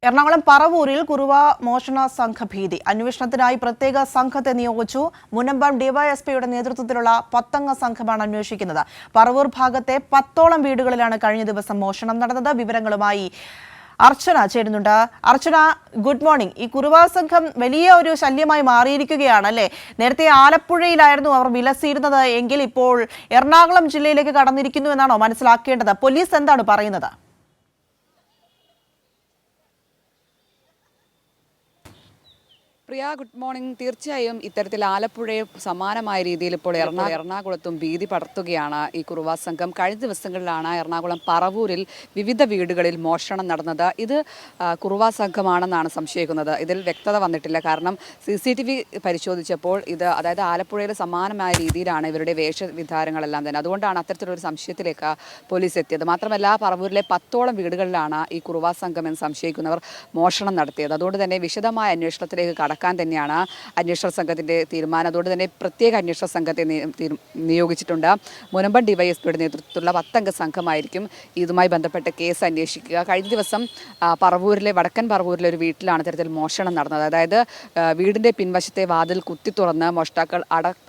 എറണാകുളം പറവൂരിൽ കുറുവ മോഷണ സംഘഭീതി. അന്വേഷണത്തിനായി പ്രത്യേക സംഘത്തെ നിയോഗിച്ചു. മുനമ്പം ഡിവൈഎസ്പിയുടെ നേതൃത്വത്തിലുള്ള 10 സംഘമാണ് അന്വേഷിക്കുന്നത്. പറവൂർ ഭാഗത്തെ 10ഓളം വീടുകളിലാണ് കഴിഞ്ഞ ദിവസം മോഷണം നടന്നത്. വിവരങ്ങളുമായി അർച്ചന ചേരുന്നുണ്ട്. അർച്ചന, ഗുഡ് മോർണിംഗ്. ഈ കുറുവ സംഘം വലിയ ഒരു ശല്യമായി മാറിയിരിക്കുകയാണ് അല്ലേ? നേരത്തെ ആലപ്പുഴയിലായിരുന്നു അവർ വിലസിയിരുന്നത് എങ്കിൽ ഇപ്പോൾ എറണാകുളം ജില്ലയിലേക്ക് കടന്നിരിക്കുന്നു എന്നാണോ മനസ്സിലാക്കേണ്ടത്? പോലീസ് എന്താണ് പറയുന്നത്? പ്രിയ, ഗുഡ് മോർണിംഗ്. തീർച്ചയായും ഇത്തരത്തിൽ ആലപ്പുഴയെ സമാനമായ രീതിയിൽ ഇപ്പോൾ എറണാകുളത്തും ഭീതി പടർത്തുകയാണ് ഈ കുറുവ സംഘം. കഴിഞ്ഞ ദിവസങ്ങളിലാണ് എറണാകുളം പറവൂരിൽ വിവിധ വീടുകളിൽ മോഷണം നടന്നത്. ഇത് കുറുവ സംഘമാണെന്നാണ് സംശയിക്കുന്നത്. ഇതിൽ വ്യക്തത വന്നിട്ടില്ല. കാരണം CCTV പരിശോധിച്ചപ്പോൾ അതായത് ആലപ്പുഴയിൽ സമാനമായ രീതിയിലാണ് ഇവരുടെ വേഷവിധാനങ്ങളെല്ലാം തന്നെ. അതുകൊണ്ടാണ് അത്തരത്തിലൊരു സംശയത്തിലേക്ക് പോലീസ് എത്തിയത്. മാത്രമല്ല, പറവൂരിലെ 10ഓളം വീടുകളിലാണ് ഈ കുറുവ സംഘം എന്ന് സംശയിക്കുന്നവർ മോഷണം നടത്തിയത്. അതുകൊണ്ട് തന്നെ വിശദമായ അന്വേഷണത്തിലേക്ക് കടക്കാൻ തന്നെയാണ് അന്വേഷണ സംഘത്തിന്റെ തീരുമാനം. അതുകൊണ്ട് തന്നെ പ്രത്യേക അന്വേഷണ സംഘത്തെ നിയോഗിച്ചിട്ടുണ്ട്. മുനമ്പം ഡിവൈഎസ്പിയുടെ നേതൃത്വത്തിലുള്ള 10 സംഘമായിരിക്കും ഇതുമായി ബന്ധപ്പെട്ട് കേസ് അന്വേഷിക്കുക. കഴിഞ്ഞ ദിവസം വടക്കൻ പറവൂരിലെ ഒരു വീട്ടിലാണ് ഇത്തരത്തിൽ മോഷണം നടന്നത്. അതായത് വീടിന്റെ പിൻവശത്തെ വാതിൽ കുത്തി തുറന്ന് മോഷ്ടാക്കൾ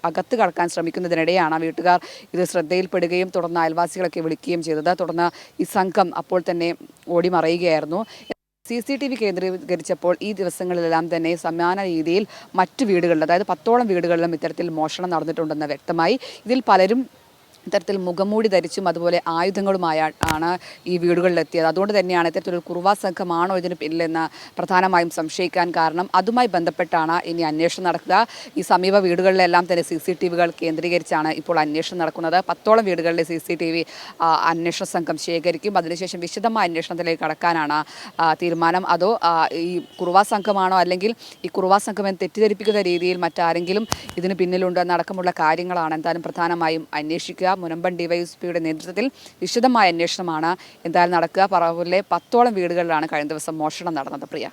അകത്ത് കടക്കാൻ ശ്രമിക്കുന്നതിനിടെയാണ് വീട്ടുകാർ ഇത് ശ്രദ്ധയിൽപ്പെടുകയും തുടർന്ന് അയൽവാസികളൊക്കെ വിളിക്കുകയും ചെയ്തത്. തുടർന്ന് ഈ സംഘം അപ്പോൾ തന്നെ ഓടി മറയുകയായിരുന്നു. CCTV കേന്ദ്രീകരിച്ചപ്പോൾ ഈ ദിവസങ്ങളിലെല്ലാം തന്നെ സമാന രീതിയിൽ മറ്റു വീടുകളിൽ, അതായത് 10ഓളം വീടുകളിലും ഇത്തരത്തിൽ മോഷണം നടന്നിട്ടുണ്ടെന്ന് വ്യക്തമായി. ഇതിൽ പലരും ഇത്തരത്തിൽ മുഖംമൂടി ധരിച്ചും അതുപോലെ ആയുധങ്ങളുമായാണ് ഈ വീടുകളിലെത്തിയത്. അതുകൊണ്ട് തന്നെയാണ് ഇത്തരത്തിലൊരു കുറുവ സംഘമാണോ ഇതിന് പിന്നിലെന്ന് പ്രധാനമായും സംശയിക്കാൻ കാരണം. അതുമായി ബന്ധപ്പെട്ടാണ് ഇനി അന്വേഷണം നടക്കുക. ഈ സമീപ വീടുകളിലെല്ലാം തന്നെ CCTVകൾ കേന്ദ്രീകരിച്ചാണ് ഇപ്പോൾ അന്വേഷണം നടക്കുന്നത്. 10ഓളം വീടുകളിലെ CCTV അന്വേഷണ സംഘം ശേഖരിക്കും. അതിനുശേഷം വിശദമായ അന്വേഷണത്തിലേക്ക് കടക്കാനാണ് തീരുമാനം. അതോ ഈ കുറുവ സംഘമാണോ, അല്ലെങ്കിൽ ഈ കുറുവ സംഘം എന്ന് തെറ്റിദ്ധരിപ്പിക്കുന്ന രീതിയിൽ മറ്റാരെങ്കിലും ഇതിന് പിന്നിലുണ്ടോ എന്നടക്കമുള്ള കാര്യങ്ങളാണ് എന്തായാലും പ്രധാനമായും അന്വേഷിക്കുക. മുനമ്പം ഡിവൈഎസ്പിയുടെ നേതൃത്വത്തിൽ വിശദമായ അന്വേഷണമാണ് എന്തായാലും നടക്കുക. പറവൂരിലെ 10ഓളം വീടുകളിലാണ് കഴിഞ്ഞ ദിവസം മോഷണം നടന്നത്. പ്രിയ,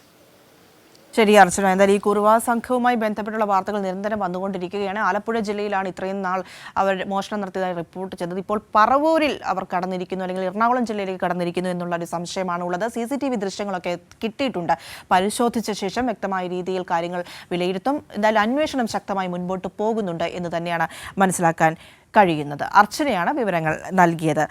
ശരി അർച്ചന. എന്തായാലും ഈ കുറുവ സംഘവുമായി ബന്ധപ്പെട്ടുള്ള വാർത്തകൾ നിരന്തരം വന്നുകൊണ്ടിരിക്കുകയാണ്. ആലപ്പുഴ ജില്ലയിലാണ് ഇത്രയും നാൾ അവർ മോഷണം നടത്തിയതായി റിപ്പോർട്ട് ചെയ്തത്. ഇപ്പോൾ പറവൂരിൽ അവർ കടന്നിരിക്കുന്നു, അല്ലെങ്കിൽ എറണാകുളം ജില്ലയിലേക്ക് കടന്നിരിക്കുന്നു എന്നുള്ള ഒരു സംശയമാണ് ഉള്ളത്. CCTV ദൃശ്യങ്ങളൊക്കെ കിട്ടിയിട്ടുണ്ട്. പരിശോധിച്ച ശേഷം വ്യക്തമായ രീതിയിൽ കാര്യങ്ങൾ വിലയിരുത്തും. എന്തായാലും അന്വേഷണം ശക്തമായി മുൻപോട്ട് പോകുന്നുണ്ട് എന്ന് തന്നെയാണ് മനസ്സിലാക്കാൻ കഴിയുന്നത്. അർച്ചനയാണ് വിവരങ്ങൾ നൽകിയത്.